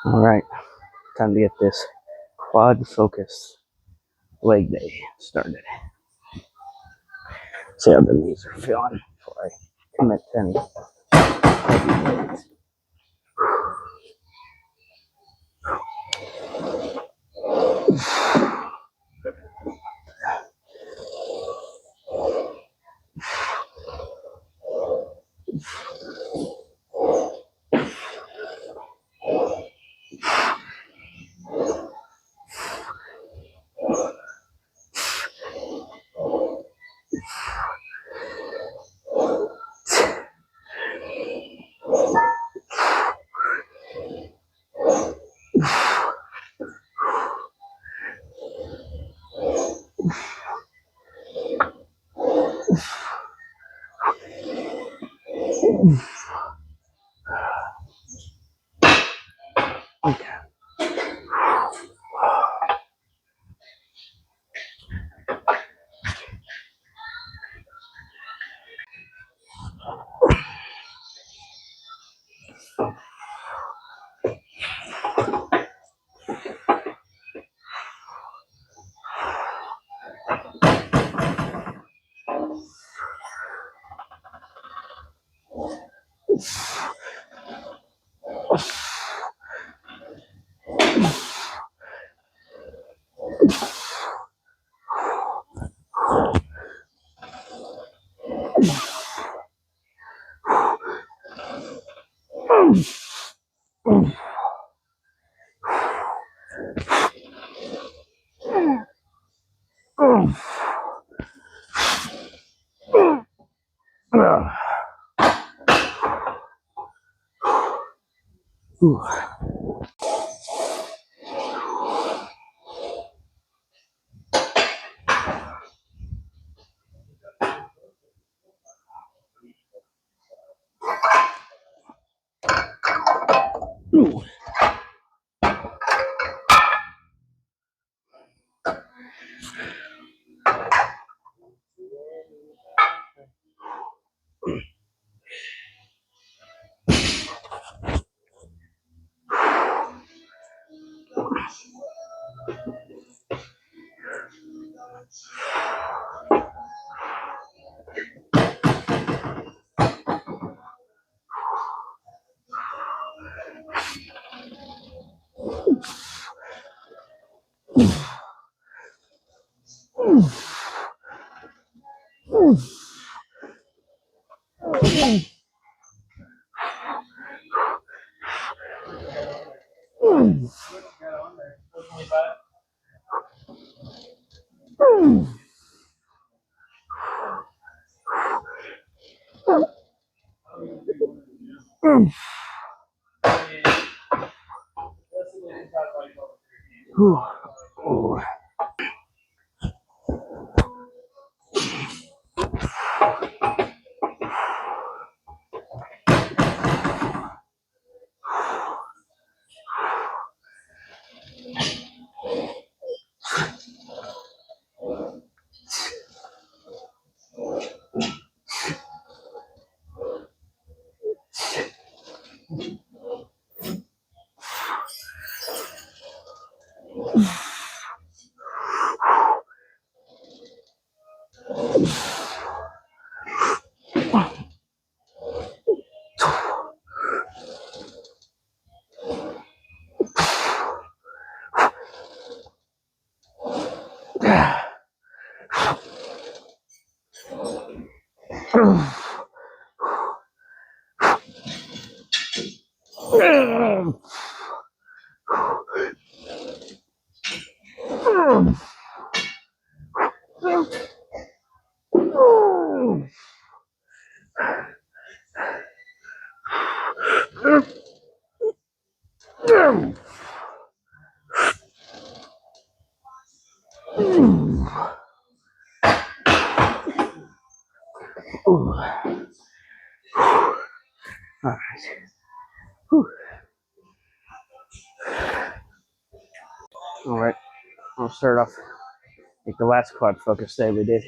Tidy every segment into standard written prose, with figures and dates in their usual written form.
All right, time to get this quad focus leg day started. See how the knees are feeling before I commit to any heavy weights. Okay. Ooh. Ooh. Ooh. Ooh. Ooh. All right. Whew. All right. I'll start off like the last quad focus day we did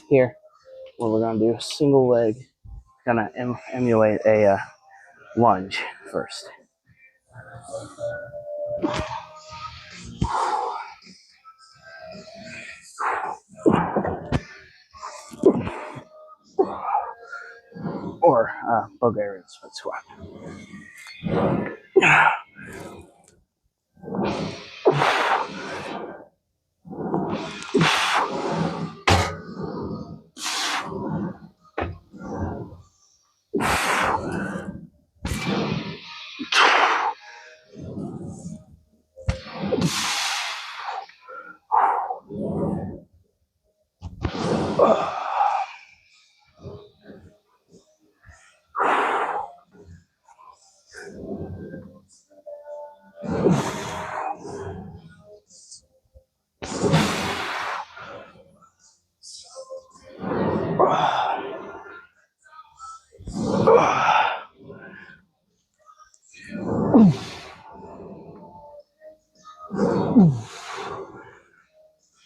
here, where we're gonna do a single leg, gonna emulate a lunge first. Or Bulgarian split squat.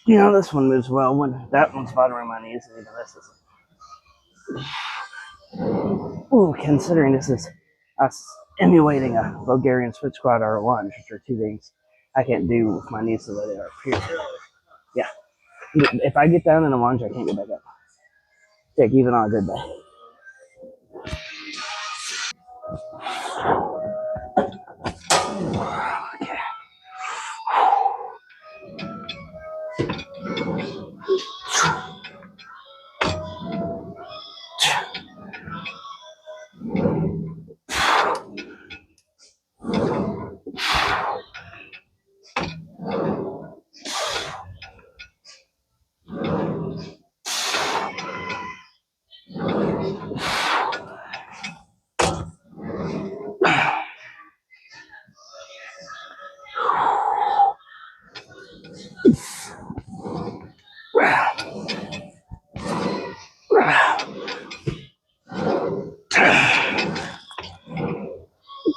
You know, this one moves well when that one's bothering my knees, and even this is. Ooh, considering this is us emulating a Bulgarian split squat or a lunge, which are two things I can't do with my knees the way they are. Period. Yeah. If I get down in a lunge, I can't get back up. Take even on a good day.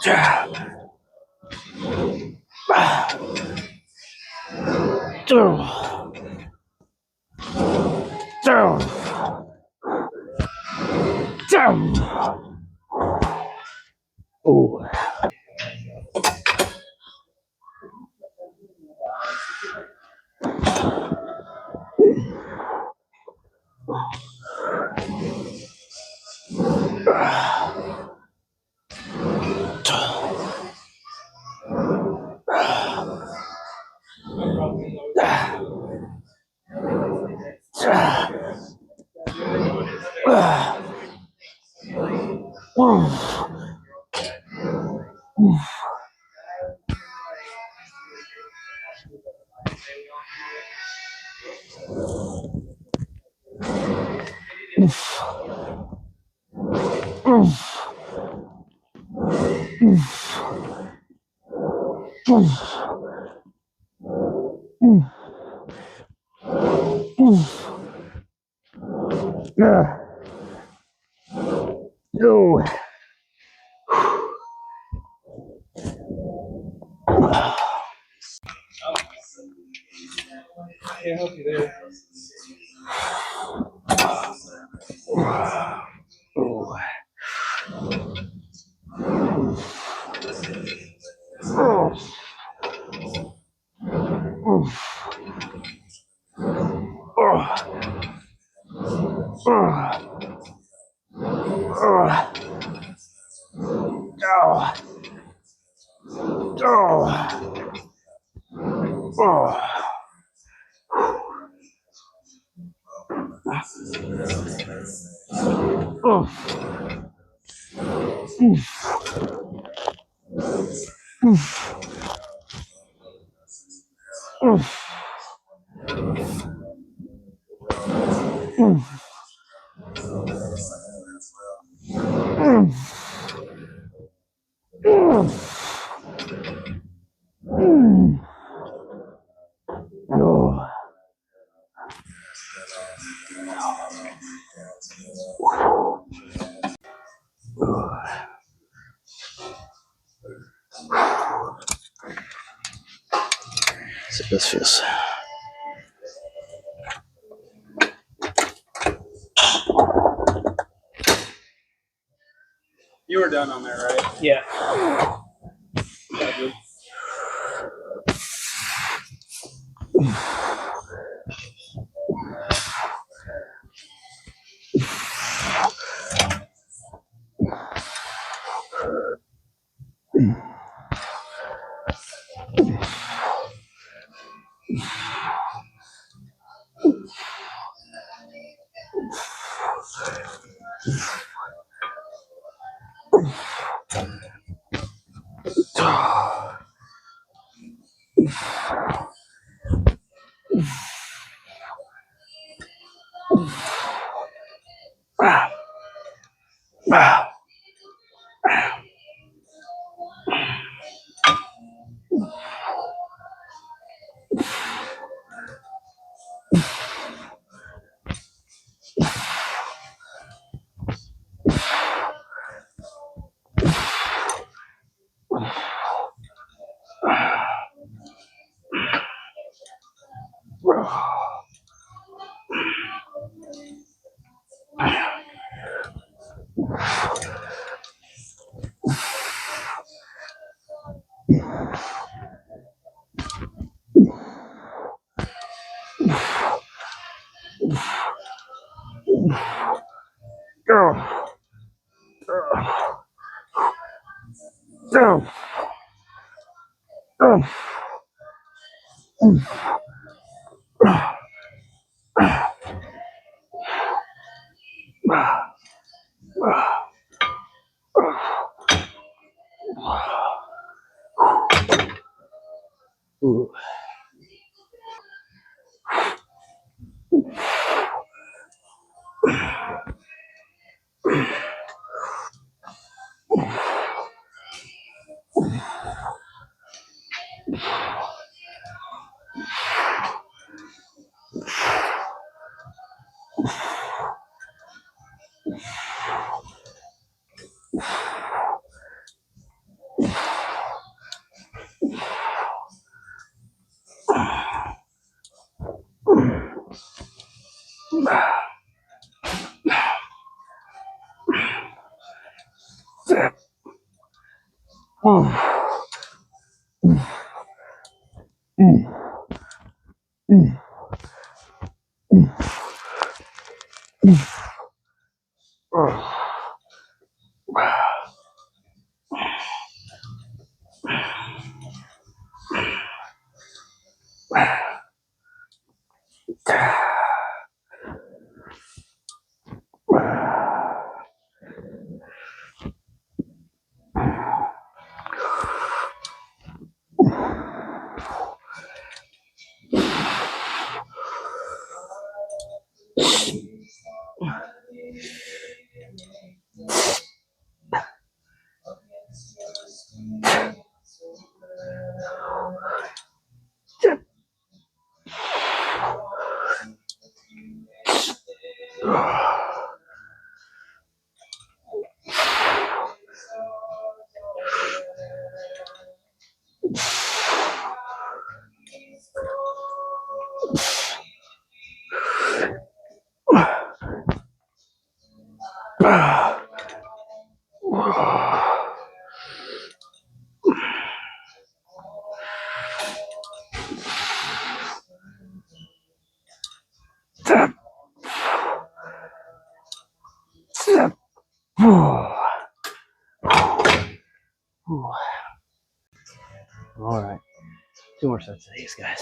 Okay. Ooh. No. Can't help you there. Ooh. So this feels. You were done on there, right? Yeah. Ooh. All right, 2 more sets of these guys.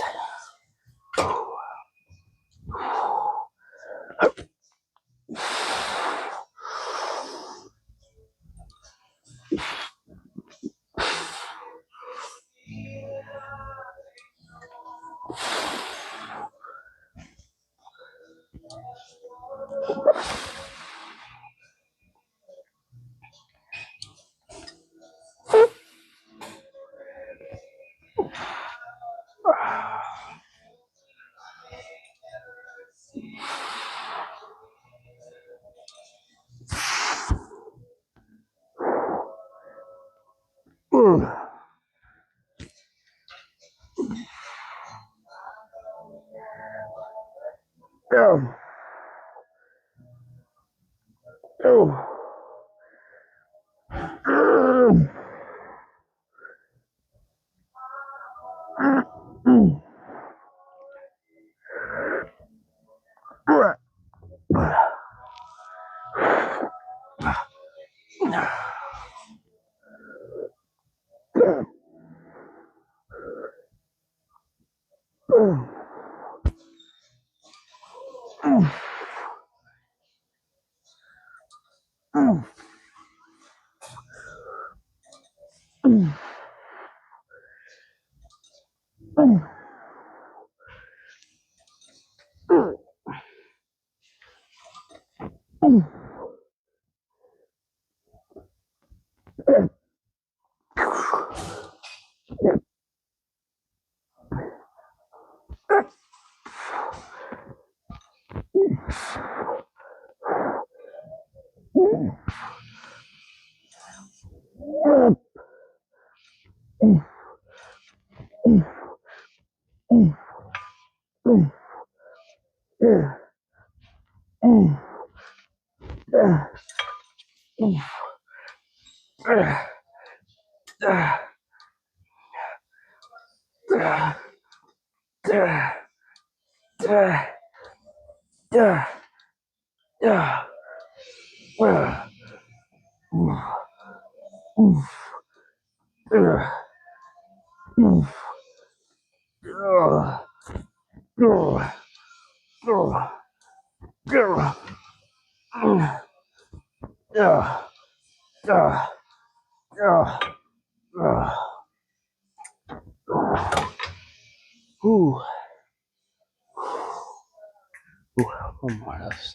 One more of those.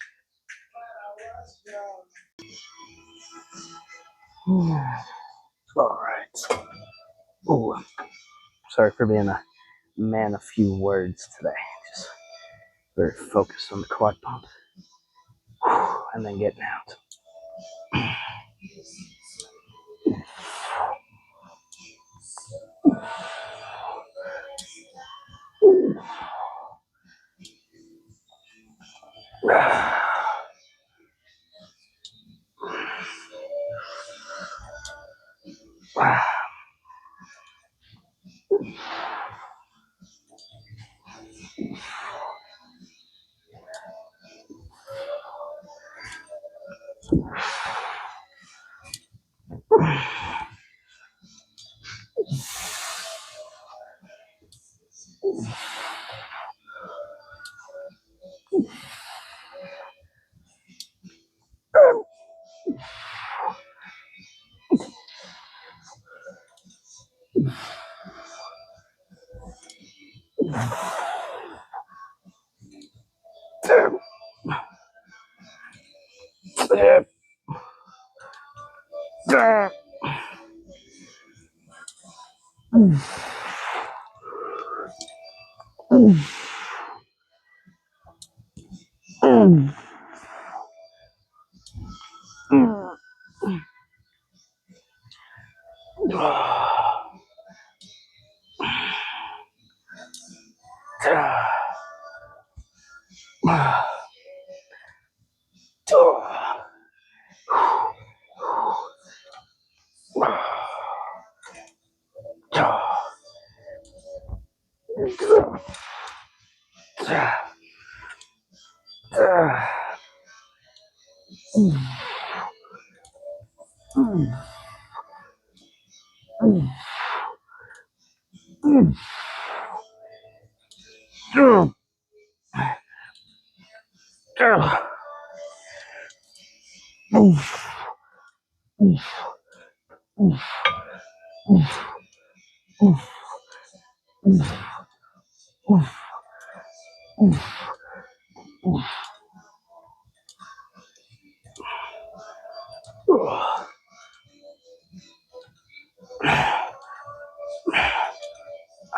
All right. Ooh, sorry for being a man of few words today. Just very focused on the quad pump and then getting out.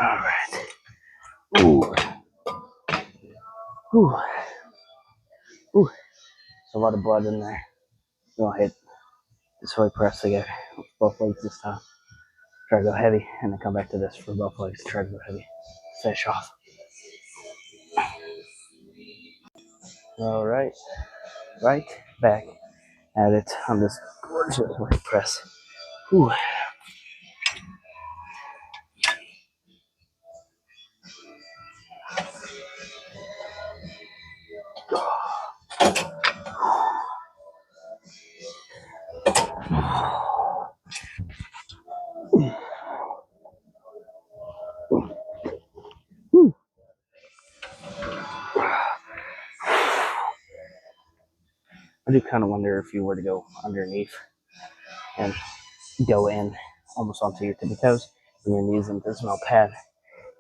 All right. Ooh. Ooh. Ooh. There's a lot of blood in there. We'll hit this way press together with both legs this time. Try to go heavy and then come back to this for both legs. Try to go heavy. Finish off. All right. Right back at it on this gorgeous leg press. Ooh. I do kind of wonder if you were to go underneath and go in almost onto your tippy toes and your knees into this small pad,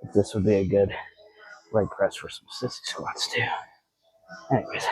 if this would be a good leg press for some sissy squats too. Anyways.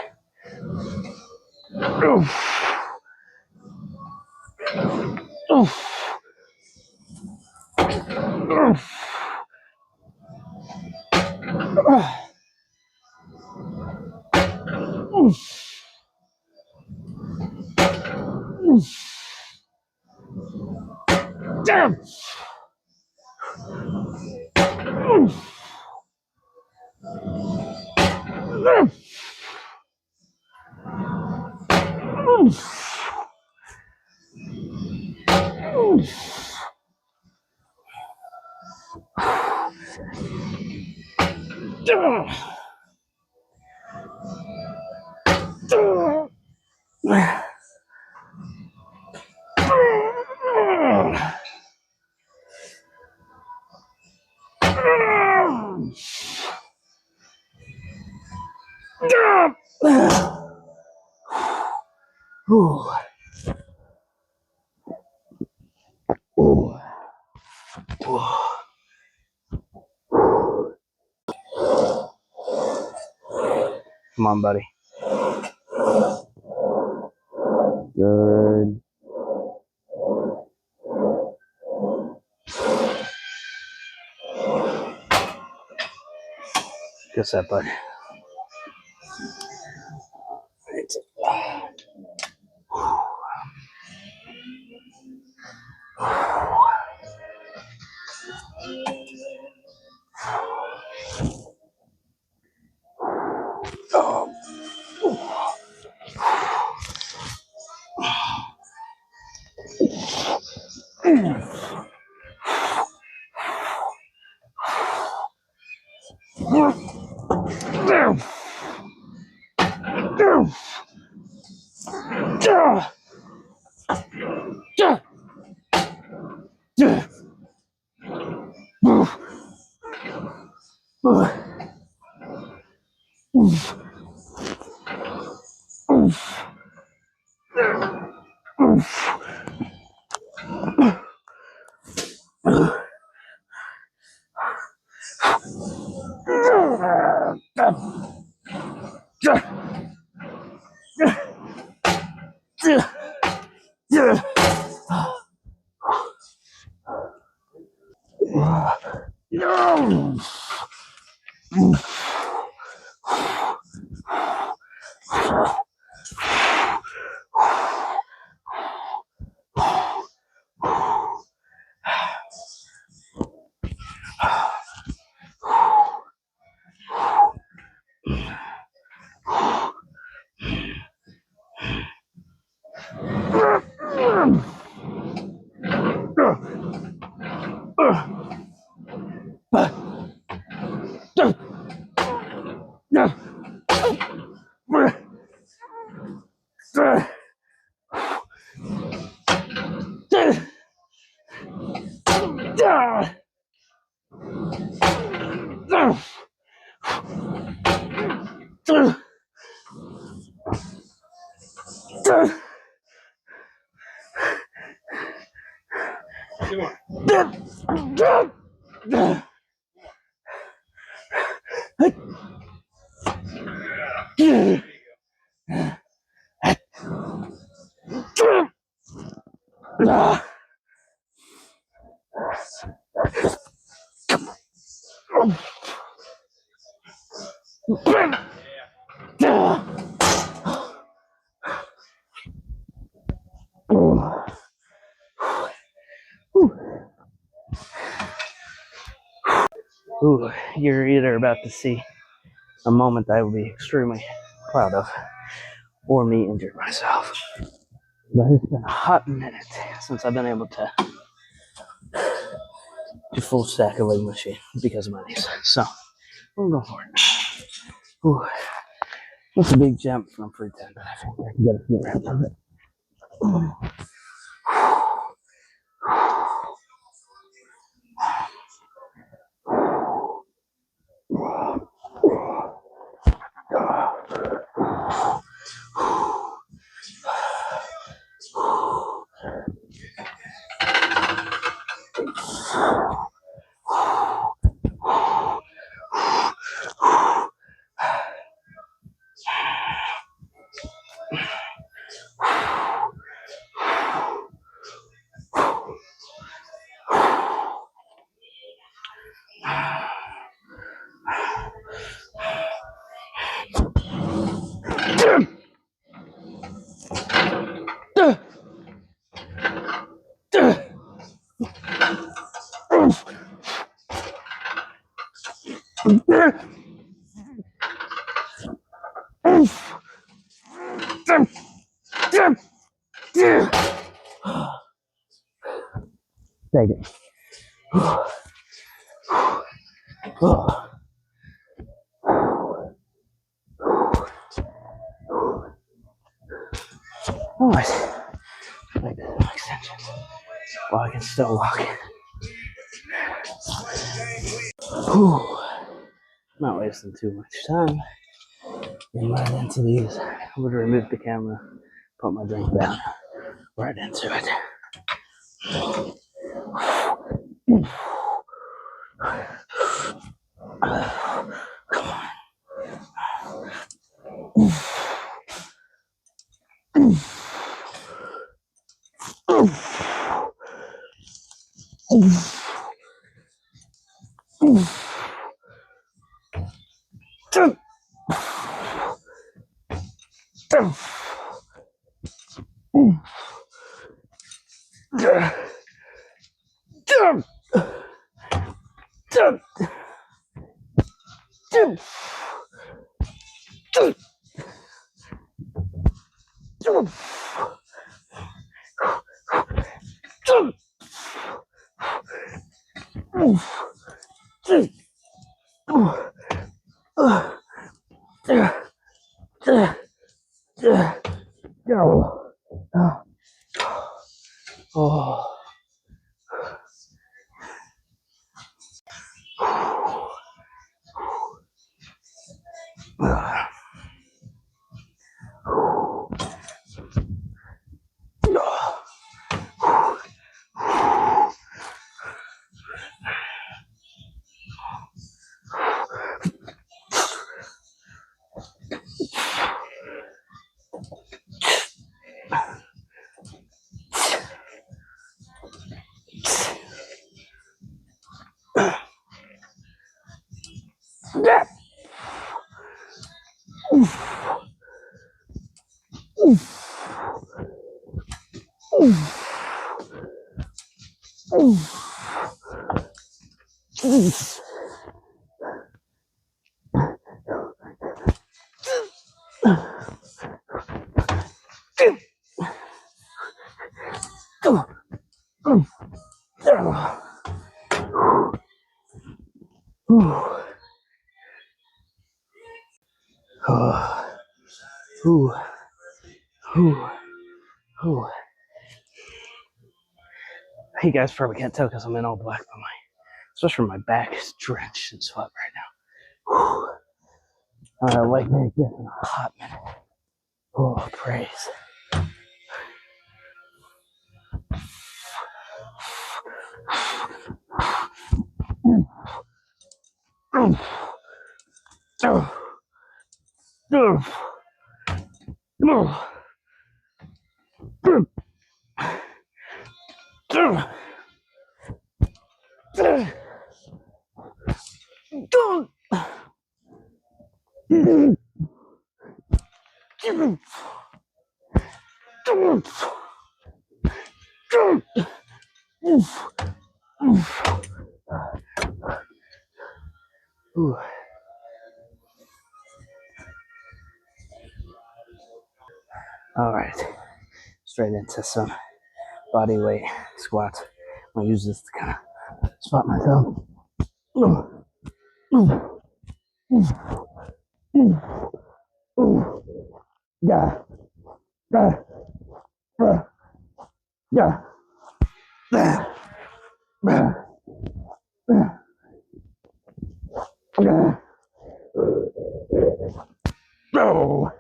Come on, buddy. Good. Guess that, buddy. Ooh, you're either about to see a moment I will be extremely proud of, or me injure myself. But it's been a hot minute since I've been able to do full stack of leg machine because of my knees. So, we'll go for it. Ooh, that's a big jump from free 10, but I think I can get a few reps of it. Take it. Alright. Like extensions. While I can still walk. Whew. Not wasting too much time. Getting right into these. I'm going to remove the camera, put my drink down, right into it. Come on. Oh. You guys probably can't tell because I'm in all black, but especially my back is drenched in sweat right now. I'll wake me again in a hot minute. Oh, praise. All right, straight into some body weight squats. I'm gonna use this to kind of spot myself. Yeah. Yeah. Go.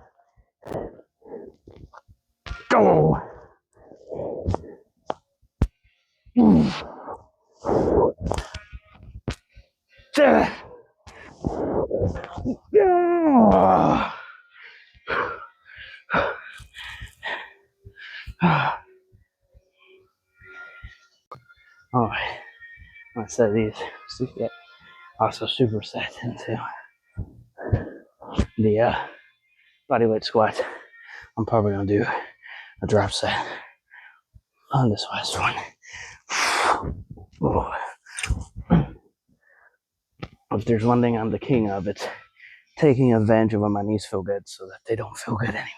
Go. Yeah. All right. I said these get also super set into the bodyweight squats, I'm probably gonna do a drop set on this last one. If there's one thing I'm the king of, it's taking advantage of when my knees feel good so that they don't feel good anymore.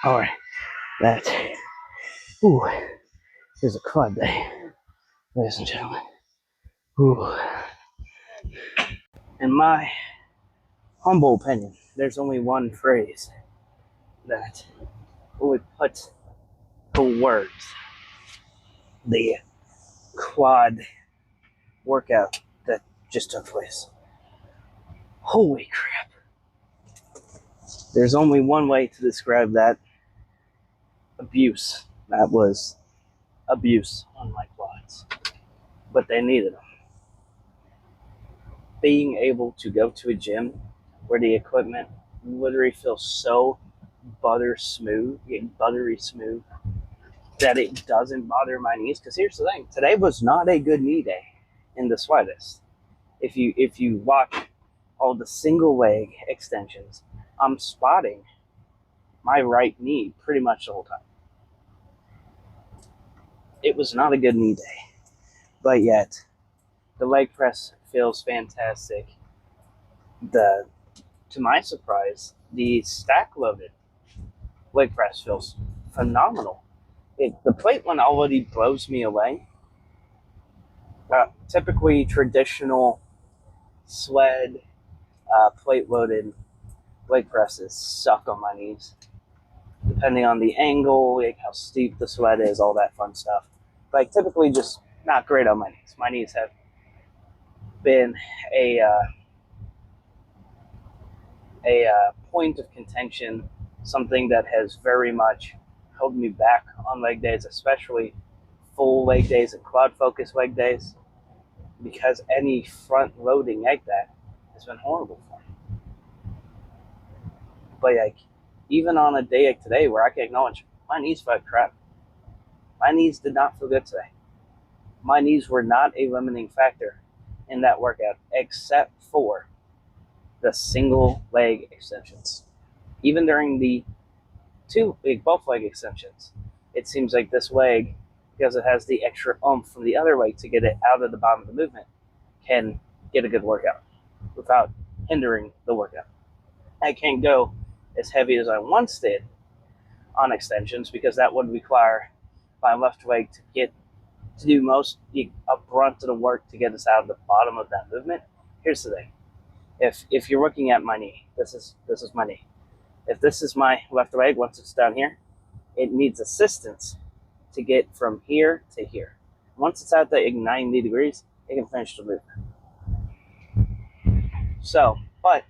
Alright, that is a quad day, ladies and gentlemen. In my humble opinion, there's only one phrase that would put to words the quad workout that just took place. Holy crap. There's only one way to describe that abuse. That was abuse on my quads. But they needed them. Being able to go to a gym where the equipment literally feels so buttery smooth, that it doesn't bother my knees. Because here's the thing, today was not a good knee day in the slightest. If you watch all the single leg extensions, I'm spotting my right knee pretty much the whole time. It was not a good knee day, but yet the leg press feels fantastic. To my surprise, the stack loaded leg press feels phenomenal. The plate one already blows me away. Typically traditional sled plate loaded leg presses suck on my knees, depending on the angle, like how steep the sled is, all that fun stuff. Like typically just not great on my knees. My knees have been a point of contention, something that has very much held me back on leg days, especially full leg days and quad focus leg days, because any front loading like that has been horrible for me. But like, even on a day like today where I can acknowledge my knees felt crap. My knees did not feel good today. My knees were not a limiting factor in that workout, except for the single leg extensions. Even during the both leg extensions, it seems like this leg, because it has the extra oomph from the other leg to get it out of the bottom of the movement, can get a good workout without hindering the workout. I can't go as heavy as I once did on extensions because that would require my left leg to do most a brunt of the work to get us out of the bottom of that movement. Here's the thing: if you're looking at my knee, this is my knee. If this is my left leg, once it's down here, it needs assistance to get from here to here. Once it's at the 90 degrees, it can finish the movement. So, but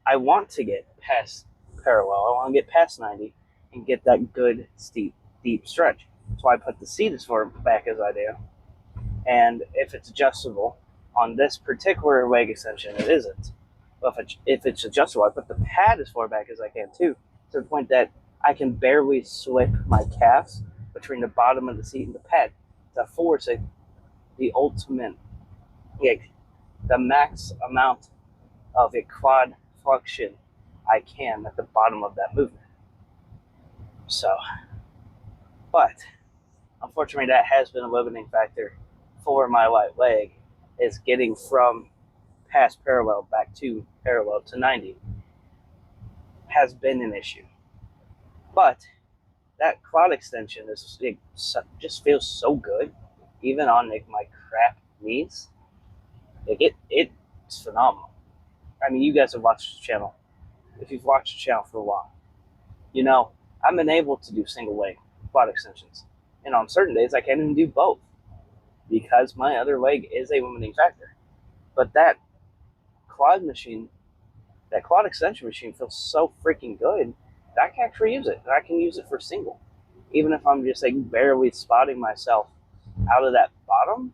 I want to get past parallel. I want to get past 90 and get that good, steep, deep stretch. That's why I put the seat as far back as I do. And if it's adjustable, on this particular leg extension, it isn't. But if it's adjustable, I put the pad as far back as I can too, to the point that I can barely slip my calves between the bottom of the seat and the pad to force the ultimate, the max amount of a quad flexion I can at the bottom of that movement. So, but unfortunately, that has been a limiting factor for my right leg, is getting from past parallel back to parallel to 90 has been an issue. But that quad extension just feels so good, even on my crap knees. It's phenomenal. I mean, you guys have watched the channel. If you've watched the channel for a while, you know I've been able to do single leg quad extensions, and on certain days I can't even do both because my other leg is a limiting factor. But that quad extension machine feels so freaking good that I can actually use it. And I can use it for single, even if I'm just barely spotting myself out of that bottom.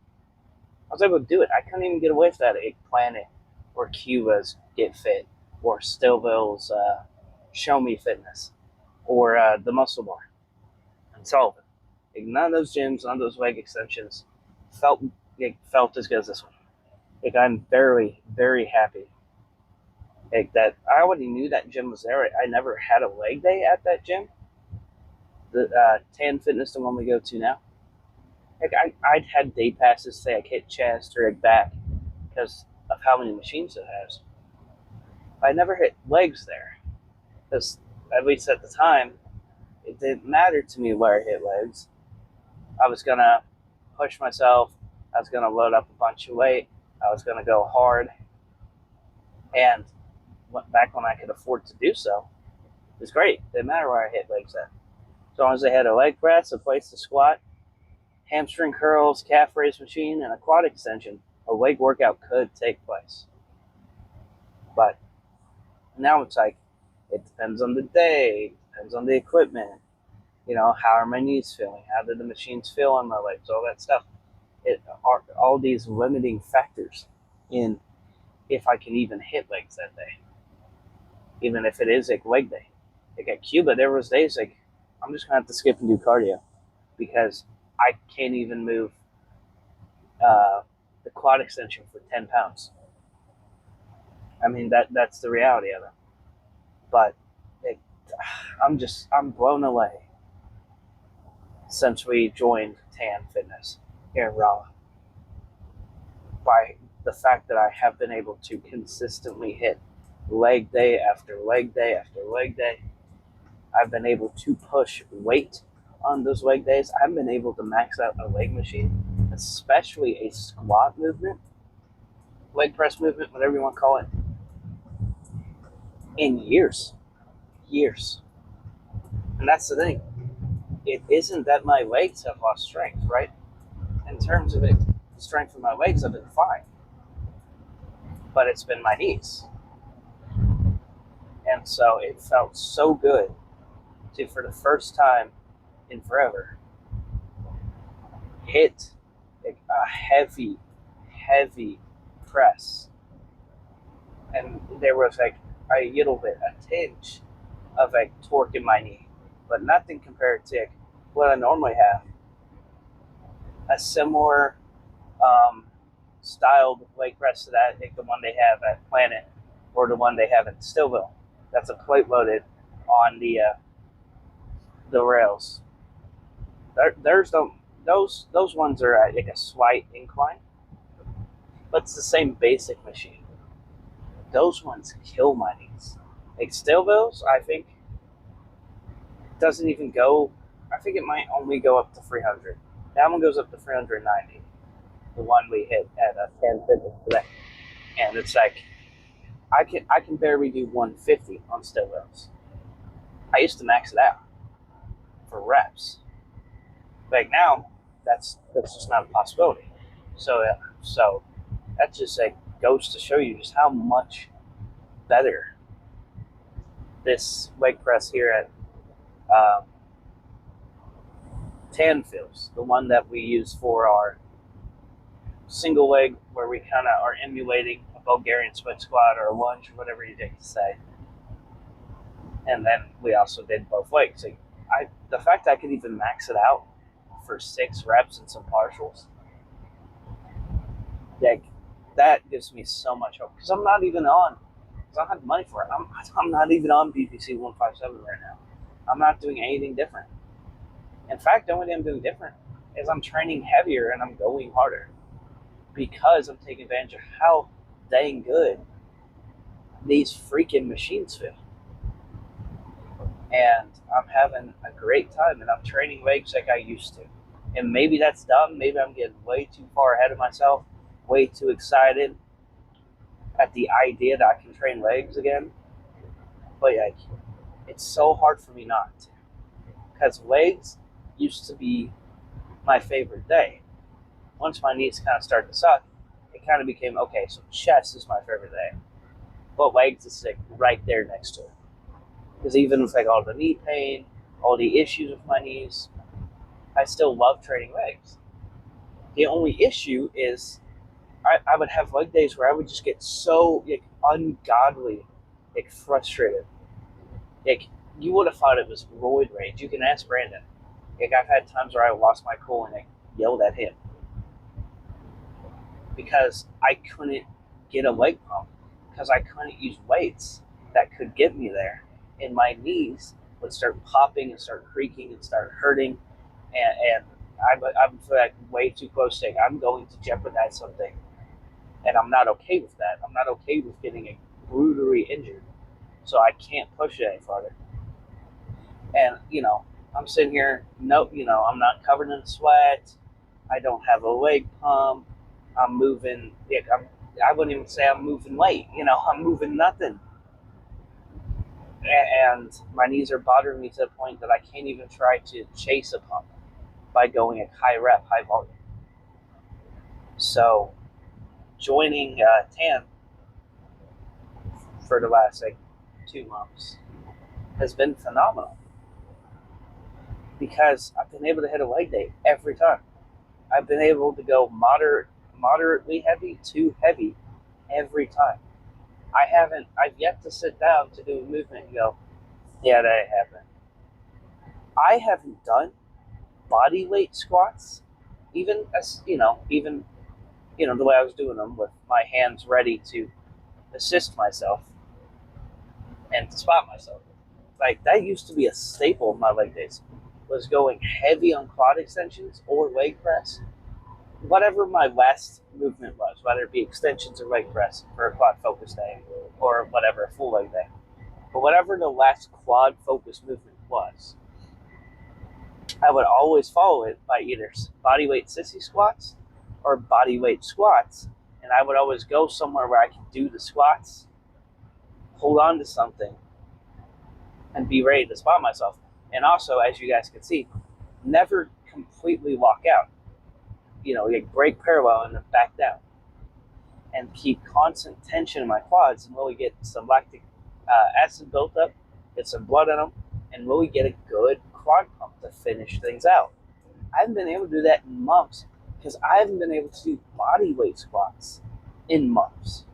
I was able to do it. I couldn't even get away with that Planet or Cuba's Get Fit or Stillville's Show Me Fitness or the Muscle Bar and Sullivan. None of those gyms, none of those leg extensions felt as good as this one. I'm very, very happy that I already knew that gym was there. I never had a leg day at that gym. The Tan Fitness, the one we go to now. I'd had day passes, say I hit chest or back because of how many machines it has. I never hit legs there because, at least at the time, it didn't matter to me where I hit legs. I was going to push myself. I was going to load up a bunch of weight. I was going to go hard. And back when I could afford to do so, it was great. It didn't matter where I hit legs at. As long as I had a leg press, a place to squat, hamstring curls, calf raise machine, and a quad extension, a leg workout could take place. But now it's it depends on the day, it depends on the equipment. How are my knees feeling? How do the machines feel on my legs? All that stuff. It are all these limiting factors in if I can even hit legs that day. Even if it is a leg day. At Cuba, there was days I'm just going to have to skip and do cardio because I can't even move the quad extension for 10 pounds. I mean, that's the reality of it. But I'm blown away since we joined Tan Fitness here in Raleigh by the fact that I have been able to consistently hit leg day after leg day after leg day. I've been able to push weight on those leg days. I've been able to max out a leg machine, especially a squat movement, leg press movement, whatever you want to call it, in years. And that's the thing. It isn't that my legs have lost strength, right? In terms of the strength of my legs, I've been fine. But it's been my knees. And so it felt so good to, for the first time in forever, hit a heavy press. And there was a little bit, a tinge of torque in my knee, but nothing compared to what I normally have, a similar styled leg press to that, like the one they have at Planet or the one they have at Stillville. That's a plate loaded on the rails. There's those ones are at like a slight incline, but it's the same basic machine. Those ones kill my knees. Like Stillville's, I think doesn't even go. I think it might only go up to 300. That one goes up to 390. The one we hit at 10 fitness today, and it's like I can barely do 150 on Stillville's. I used to max it out for reps. Like now, that's just not a possibility. So that just like goes to show you just how much better this leg press here at Tan feels. The one that we use for our single leg, where we kind of are emulating a Bulgarian split squat or a lunge or whatever you like to say. And then we also did both legs. Like the fact I could even max it out for 6 reps and some partials, like that gives me so much hope, because I'm not even on. Because I don't have money for it. I'm not even on BPC 157 right now. I'm not doing anything different. In fact, the only thing I'm doing different is I'm training heavier and I'm going harder, because I'm taking advantage of how dang good these freaking machines feel. And I'm having a great time, and I'm training legs like I used to. And maybe that's dumb. Maybe I'm getting way too far ahead of myself, way too excited at the idea that I can train legs again. But like, it's so hard for me not to, because legs used to be my favorite day. Once my knees kind of started to suck, it kind of became, okay, so chest is my favorite day, but legs is like right there next to it. Because even with like all the knee pain, all the issues with my knees, I still love training legs. The only issue is I would have leg days where I would just get so like ungodly, like frustrated. Like you would have thought it was roid rage. You can ask Brandon. Like I've had times where I lost my cool and I yelled at him because I couldn't get a leg pump, because I couldn't use weights that could get me there, and my knees would start popping and start creaking and start hurting, and I'm like way too close to I'm going to jeopardize something, and I'm not okay with that. I'm not okay with getting brutally injured, so I can't push it any farther. And I'm sitting here, I'm not covered in sweat. I don't have a leg pump. I'm moving. I wouldn't even say I'm moving weight. I'm moving nothing. And my knees are bothering me to the point that I can't even try to chase a pump by going at high rep, high volume. So joining TAN for the last 2 months has been phenomenal, because I've been able to hit a leg day every time. I've been able to go moderately heavy to heavy every time. I've yet to sit down to do a movement and go, yeah, that happened. I haven't done body weight squats, even the way I was doing them, with my hands ready to assist myself and to spot myself. Like that used to be a staple of my leg days, was going heavy on quad extensions or leg press. Whatever my last movement was, whether it be extensions or leg press for a quad focus day or whatever, a full leg day. But whatever the last quad focus movement was, I would always follow it by either body weight sissy squats or body weight squats. And I would always go somewhere where I could do the squats, hold on to something, and be ready to spot myself. And also, as you guys can see, never completely walk out. Like break parallel and then back down, and keep constant tension in my quads, and really get some lactic acid built up, get some blood in them, and really get a good quad pump to finish things out. I haven't been able to do that in months, because I haven't been able to do body weight squats in months.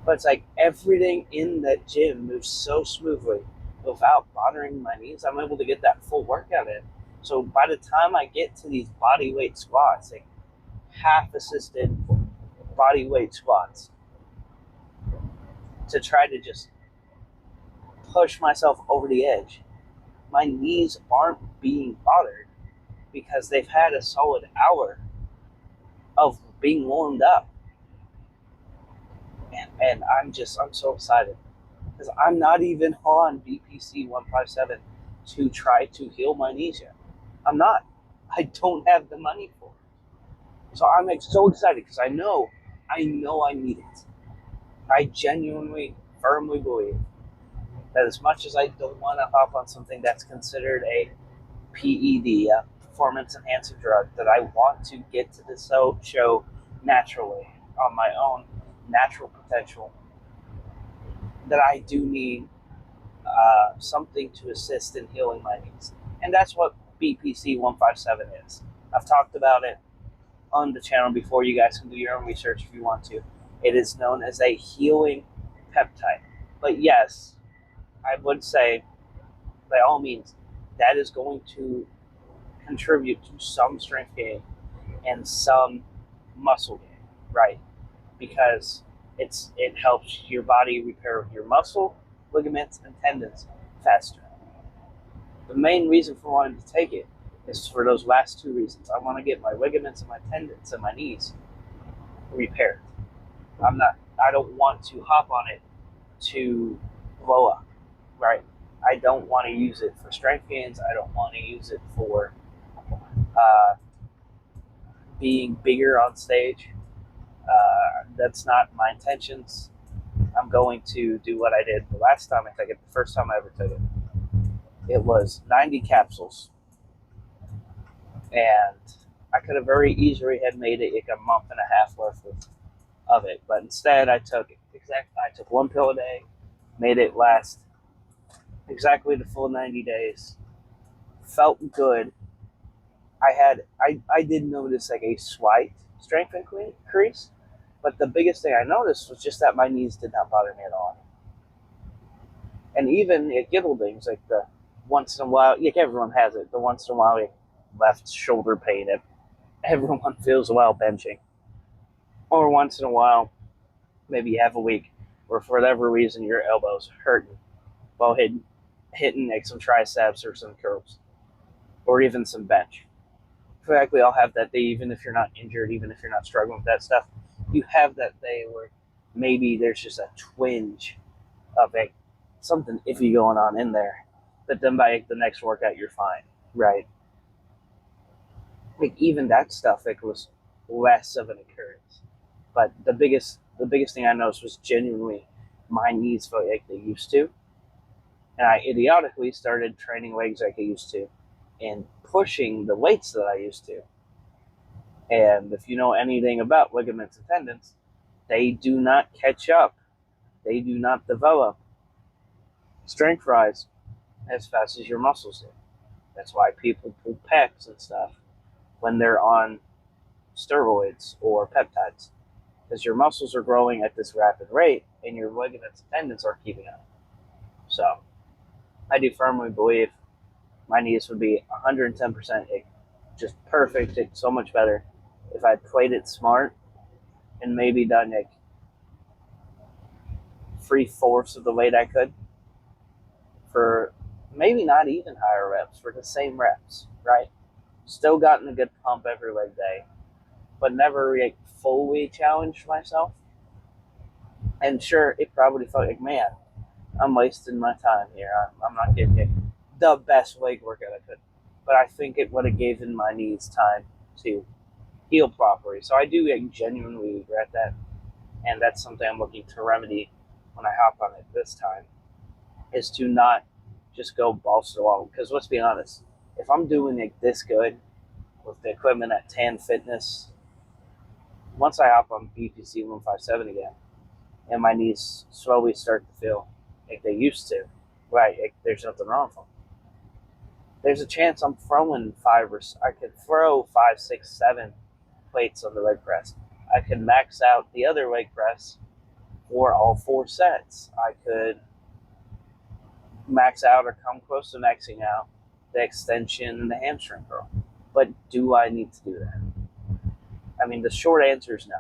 But it's like everything in that gym moves so smoothly without bothering my knees. I'm able to get that full workout in So by the time I get to these body weight squats, like half assisted body weight squats, to try to just push myself over the edge, my knees aren't being bothered because they've had a solid hour of being warmed up. And I'm so excited because I'm not even on BPC 157 to try to heal my knees yet. I'm not. I don't have the money for it. So I'm so excited because I know I need it. I genuinely, firmly believe that as much as I don't want to hop on something that's considered a PED, a performance enhancing drug, that I want to get to the show naturally on my own natural potential, that I do need something to assist in healing my knees. And that's what BPC 157 is. I've talked about it on the channel before. You guys can do your own research if you want to. It is known as a healing peptide. But yes, I would say, by all means, that is going to contribute to some strength gain and some muscle gain, right? Because it helps your body repair your muscle, ligaments, and tendons faster. The main reason for wanting to take it is for those last two reasons. I want to get my ligaments and my tendons and my knees repaired. I don't want to hop on it to blow up, right? I don't want to use it for strength gains. I don't want to use it for being bigger on stage. That's not my intentions. I'm going to do what I did the last time I took it, the first time I ever took it. It was 90 capsules. And I could have very easily had made it like a month and a half worth of it. But instead I took one pill a day, made it last exactly the full 90 days. Felt good. I did notice like a slight strength increase, but the biggest thing I noticed was just that my knees did not bother me at all. And even at little things like the once in a while, like everyone has it, the once in a while left shoulder pain that everyone feels while benching. Or once in a while, maybe you have a week where for whatever reason your elbow's hurting while hitting like some triceps or some curls or even some bench. Exactly, I'll have that day, even if you're not injured, even if you're not struggling with that stuff. You have that day where maybe there's just a twinge of something iffy going on in there. But then by the next workout, you're fine, right? Like even that stuff, was less of an occurrence. But the biggest thing I noticed was genuinely my knees felt like they used to, and I idiotically started training legs like I used to, and pushing the weights that I used to. And if you know anything about ligaments and tendons, they do not catch up. They do not develop strength rise as fast as your muscles do. That's why people pull pecs and stuff when they're on steroids or peptides, because your muscles are growing at this rapid rate and your ligaments and tendons aren't keeping up. So I do firmly believe my knees would be 110% just perfect, so much better if I played it smart and maybe done 3/4 of the weight I could for maybe not even higher reps, for the same reps, right? Still gotten a good pump every leg day, but never fully challenged myself. And sure, it probably felt like, man, I'm wasting my time here. I'm not getting the best leg workout I could. But I think it would have given my knees time to heal properly. So I do genuinely regret that. And that's something I'm looking to remedy when I hop on it this time, is to not just go balls to the wall. Because let's be honest, if I'm doing this good with the equipment at Tan Fitness, once I hop on BPC 157 again, and my knees slowly start to feel like they used to, right? There's nothing wrong with them. There's a chance I'm throwing I could throw 5, 6, 7 plates on the leg press. I could max out the other leg press for all 4 sets. I could max out or come close to maxing out the extension and the hamstring curl. But do I need to do that? I mean, the short answer is no.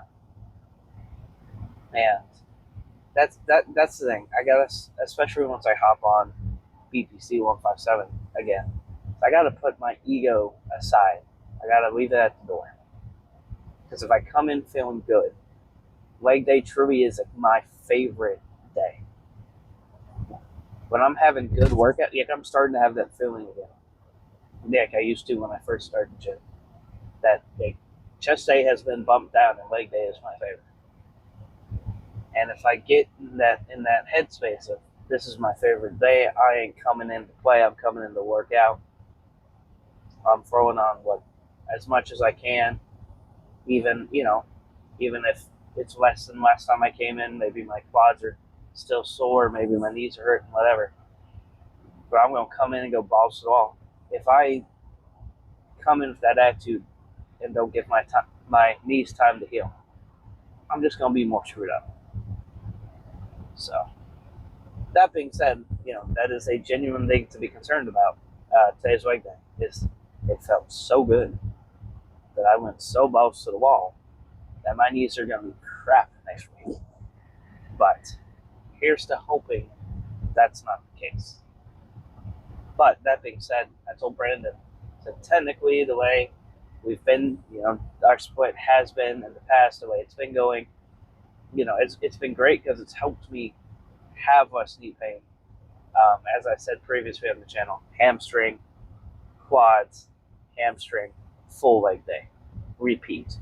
And that's the thing. I gotta, especially once I hop on BPC 157 again, I gotta put my ego aside. I gotta leave it at the door. Because if I come in feeling good, leg day truly is like my favorite day. When I'm having good workout, like I'm starting to have that feeling again. Like I used to when I first started the gym. That like, chest day has been bumped down and leg day is my favorite. And if I get in that headspace of this is my favorite day, I ain't coming in to play, I'm coming in to work out. I'm throwing on as much as I can, even if it's less than last time I came in, maybe my quads are still sore, maybe my knees are hurting, whatever. But I'm gonna come in and go balls to the wall. If I come in with that attitude and don't give my knees time to heal, I'm just gonna be more screwed up. So that being said, that is a genuine thing to be concerned about. Today's leg day it felt so good that I went so balls to the wall that my knees are gonna be crap next week. But here's to hoping that's not the case. But that being said, I told Brandon that technically the way we've been, our split has been in the past, the way it's been going, it's been great because it's helped me have less knee pain. As I said previously on the channel, hamstring, quads, hamstring, full leg day, repeat.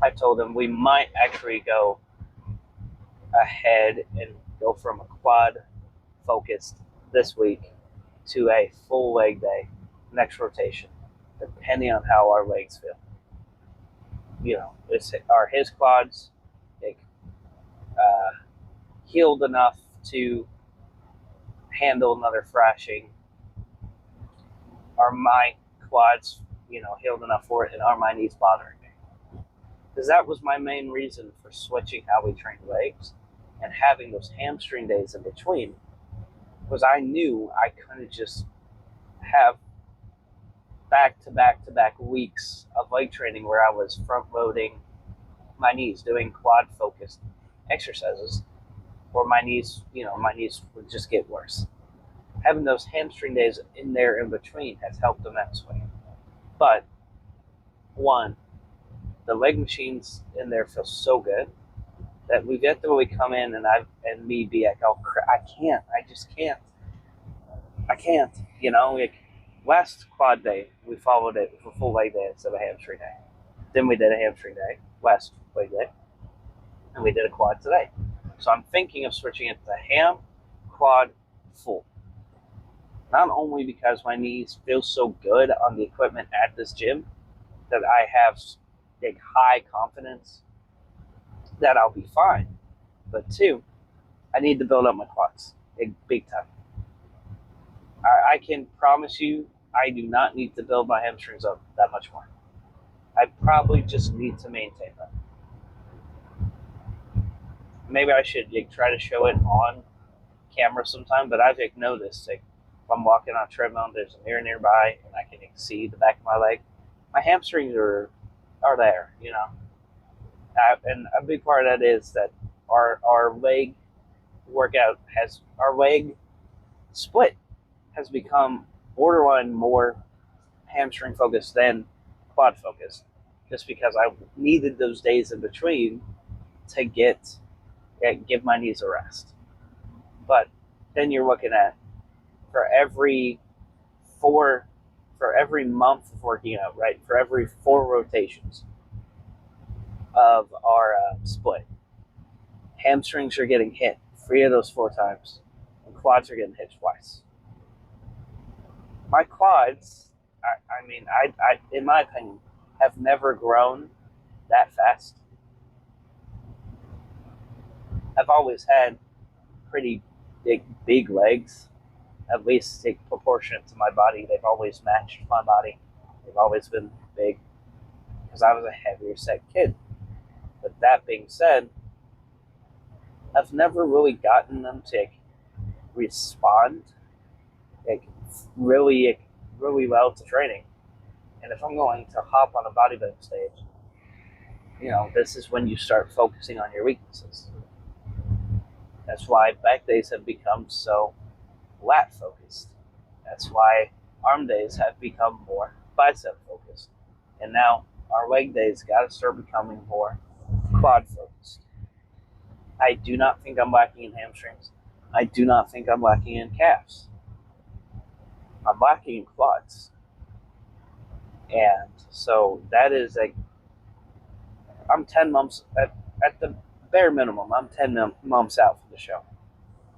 I told him we might actually go ahead and go from a quad focused this week to a full leg day next rotation, depending on how our legs feel. Are his quads healed enough to handle another thrashing? Are my quads, healed enough for it, and are my knees bothering me? Because that was my main reason for switching how we trained legs and having those hamstring days in between, was I knew I couldn't just have back-to-back weeks of leg training where I was front-loading my knees, doing quad-focused exercises, or my knees would just get worse. Having those hamstring days in there in between has helped immensely. But, one, the leg machines in there feel so good that we get to really come in and me be like, oh, I just can't. Last quad day, we followed it with a full leg day instead of a hamstring day. Then we did a hamstring day, last leg day, and we did a quad today. So I'm thinking of switching it to ham, quad, full. Not only because my knees feel so good on the equipment at this gym that I have high confidence that I'll be fine, but two, I need to build up my quads big time. I can promise you I do not need to build my hamstrings up that much more. I probably just need to maintain them. Maybe I should try to show it on camera sometime, but I've noticed if I'm walking on a treadmill and there's a mirror nearby and I can see the back of my leg, my hamstrings are there, and a big part of that is that our leg workout our leg split has become borderline more hamstring focused than quad focused, just because I needed those days in between to give my knees a rest. But then you're looking at for every month of working out, right? For every 4 rotations of our split, hamstrings are getting hit 3 of those 4 times, and quads are getting hit twice. My quads, I in my opinion, have never grown that fast. I've always had pretty big legs, at least proportionate to my body. They've always matched my body. They've always been big because I was a heavier set kid. But that being said, I've never really gotten them to respond really, really well to training. And if I'm going to hop on a bodybuilding stage, this is when you start focusing on your weaknesses. That's why back days have become so lat focused. That's why arm days have become more bicep focused. And now our leg days got to start becoming more quad focused. I do not think I'm lacking in hamstrings. I do not think I'm lacking in calves. I'm lacking in quads. And so that is I'm 10 months, at the bare minimum, I'm 10 months out from the show.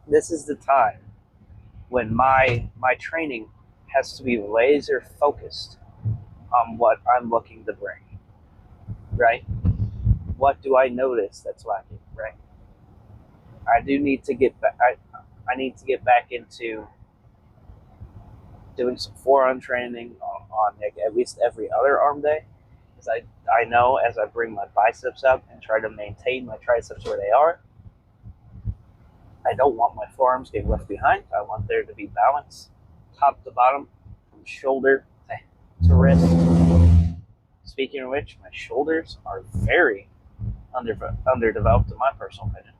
This is the time when my training has to be laser focused on what I'm looking to bring, right? What do I notice that's lacking, right? I do need to get back. I need to get back into doing some forearm training on at least every other arm day, because I know as I bring my biceps up and try to maintain my triceps where they are, I don't want my forearms getting left behind. I want there to be balance, top to bottom, from shoulder to wrist. Speaking of which, my shoulders are very underdeveloped in my personal opinion.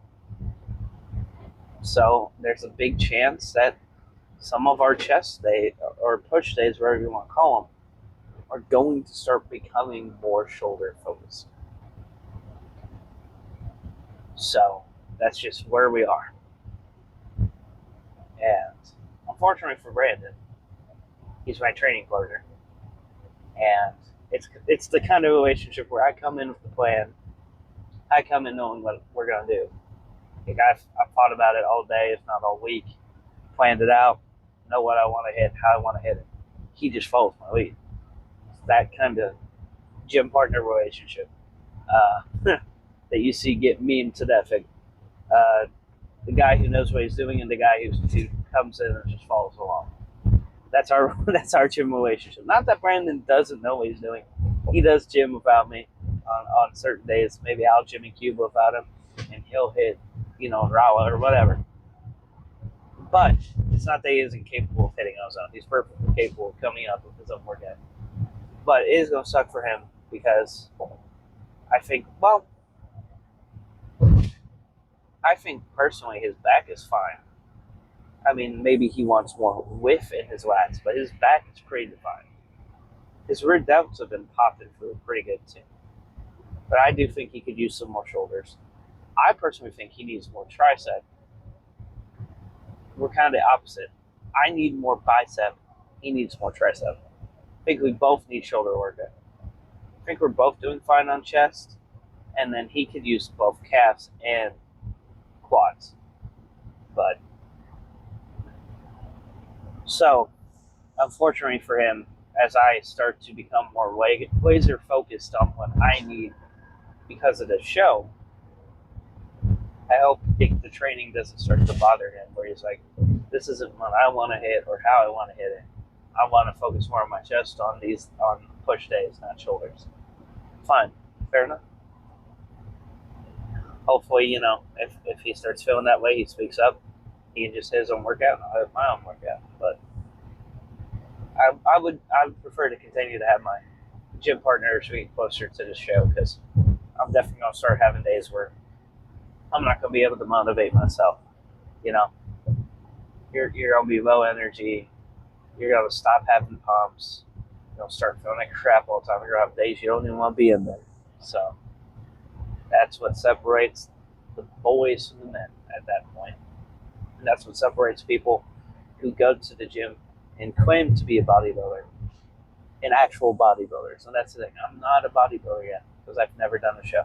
So there's a big chance that some of our chest day or push days, whatever you want to call them, are going to start becoming more shoulder focused. So that's just where we are. And unfortunately for Brandon, he's my training partner. And it's the kind of relationship where I come in with the plan. I come in knowing what we're going to do. Like I've thought about it all day, if not all week. Planned it out, know what I want to hit, how I want to hit it. He just follows my lead. It's that kind of gym partner relationship that you see get memed to that figure. The guy who knows what he's doing and the guy who comes in and just follows along. That's our gym relationship. Not that Brandon doesn't know what he's doing. He does gym without me on certain days. Maybe I'll gym in Cuba without him, and he'll hit, Rawa or whatever. But it's not that he isn't capable of hitting on his own. He's perfectly capable of coming up with his own workout. But it is going to suck for him because I think personally his back is fine. I mean, maybe he wants more width in his lats, but his back is pretty defined. His rear delts have been popping through pretty good too. But I do think he could use some more shoulders. I personally think he needs more tricep. We're kind of the opposite. I need more bicep. He needs more tricep. I think we both need shoulder workout. I think we're both doing fine on chest, and then he could use both calves and quads. But so, unfortunately for him, as I start to become more laser focused on what I need because of the show, I hope the training doesn't start to bother him, where he's like, this isn't what I want to hit or how I want to hit it. I want to focus more on my chest on push days, not shoulders. Fine, fair enough. Hopefully, if he starts feeling that way, he speaks up. He can just hit his own workout, and I'll have my own workout. But I would prefer to continue to have my gym partners be closer to the show, because I'm definitely going to start having days where I'm not going to be able to motivate myself. You're going to be low energy. You're going to stop having pumps. You're going to start feeling like crap all the time. You're going to have days you don't even want to be in there. So that's what separates the boys from the men at that point. And that's what separates people who go to the gym and claim to be a bodybuilder and actual bodybuilders. And that's the thing. I'm not a bodybuilder yet because I've never done a show.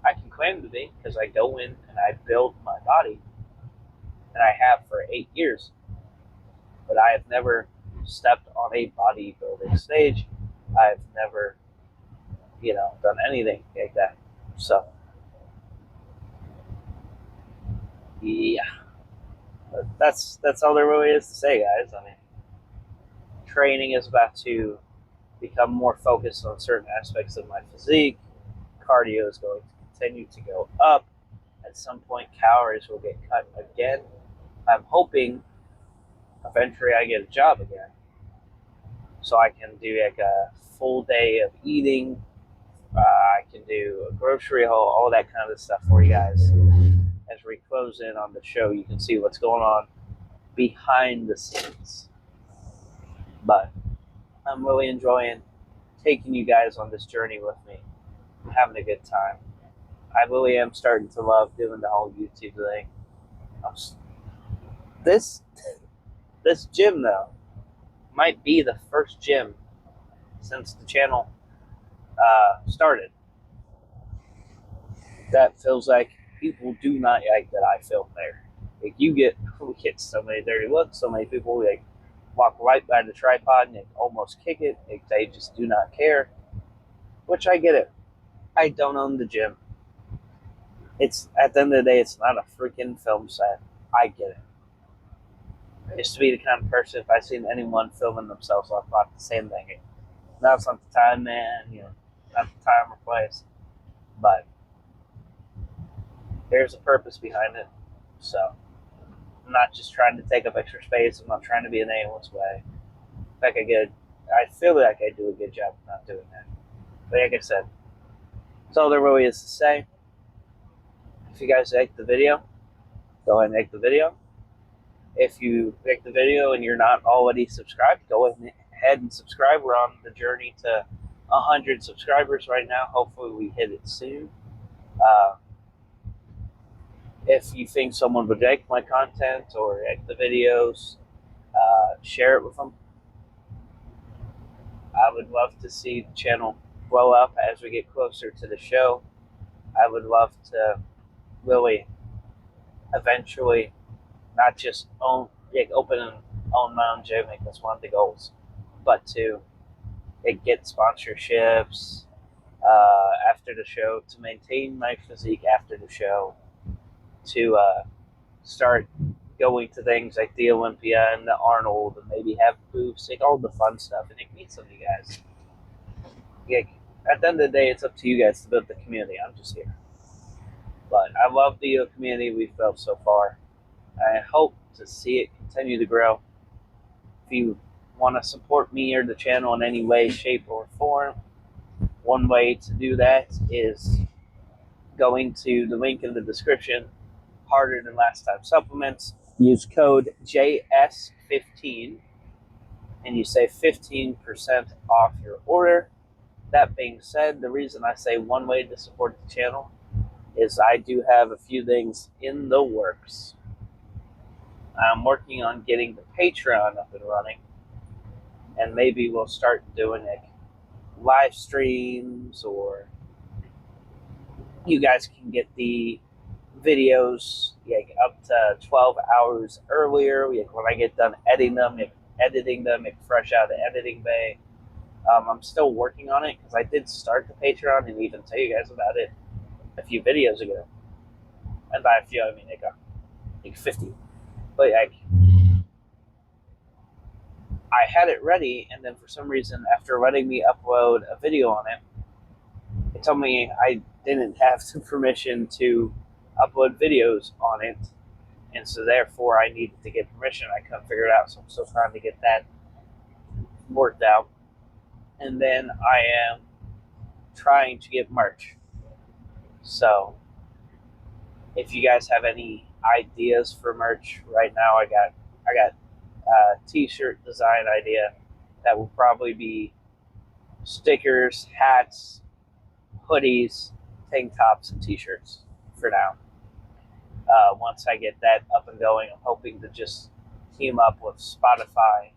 I can claim to be because I go in and I build my body, and I have for 8 years. But I have never stepped on a bodybuilding stage. I've never, done anything like that. So, yeah. But that's all there really is to say, guys. I mean, training is about to become more focused on certain aspects of my physique. Cardio is going to continue to go up. At some point, calories will get cut again. I'm hoping eventually I get a job again, so I can do like a full day of eating. I can do a grocery haul, all that kind of stuff for you guys. As we close in on the show, you can see what's going on behind the scenes. But I'm really enjoying taking you guys on this journey with me. I'm having a good time. I really am starting to love doing the whole YouTube thing. This gym though might be the first gym since the channel started that feels like people do not like that I film there. Like we get so many dirty looks, so many people like walk right by the tripod and they almost kick it. Like, they just do not care, which I get it. I don't own the gym. It's at the end of the day, it's not a freaking film set. I get it. I used to be the kind of person, if I seen anyone filming themselves, I thought the same thing. Now's not the time, man. Not the time or place. But there's a purpose behind it. So I'm not just trying to take up extra space. I'm not trying to be an aimless way. In fact, I feel like I do a good job of not doing that. But like I said, that's all there really is to say. If you guys like the video, go ahead and like the video. If you like the video and you're not already subscribed, go ahead and subscribe. We're on the journey to 100 subscribers right now. Hopefully we hit it soon. If you think someone would like my content or like the videos, share it with them. I would love to see the channel blow up as we get closer to the show. I would love to really eventually not just open and own my own gym, like that's one of the goals, but to get sponsorships after the show, to maintain my physique after the show, to start going to things like the Olympia and the Arnold, and maybe have booths, like all the fun stuff, and meet some of you guys. Like, at the end of the day, it's up to you guys to build the community. I'm just here. But I love the community we've built so far. I hope to see it continue to grow. If you want to support me or the channel in any way, shape, or form, one way to do that is going to the link in the description, Harder Than Last Time Supplements. Use code JS15 and you save 15% off your order. That being said, the reason I say one way to support the channel is I do have a few things in the works. I'm working on getting the Patreon up and running, and maybe we'll start doing like live streams, or you guys can get the videos up to 12 hours earlier. When I get done editing them, fresh out of the editing bay. I'm still working on it because I did start the Patreon and even tell you guys about it a few videos ago. And by a few, I mean like 50. But I had it ready, and then for some reason, after letting me upload a video on it, it told me I didn't have the permission to upload videos on it, and so therefore I needed to get permission. I couldn't figure it out, so I'm still trying to get that worked out. And then I am trying to get merch. So if you guys have any ideas for merch right now, I got a t-shirt design idea that will probably be stickers, hats, hoodies, tank tops, and t-shirts for now. Once I get that up and going, I'm hoping to just team up with Spotify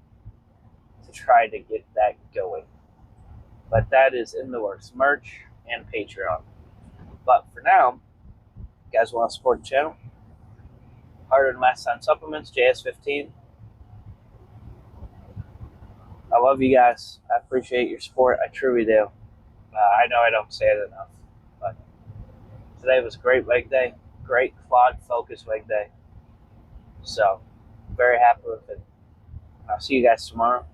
to try to get that going. But that is in the works, merch and Patreon. But for now, you guys want to support the channel? Harder Than Last Time Supplements, JS15. I love you guys. I appreciate your support. I truly do. I know I don't say it enough, but today was a great leg day. Great quad focus leg day. So, very happy with it. I'll see you guys tomorrow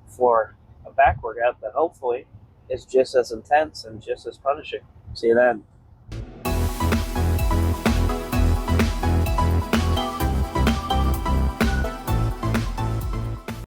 for a back workout that hopefully is just as intense and just as punishing. See you then.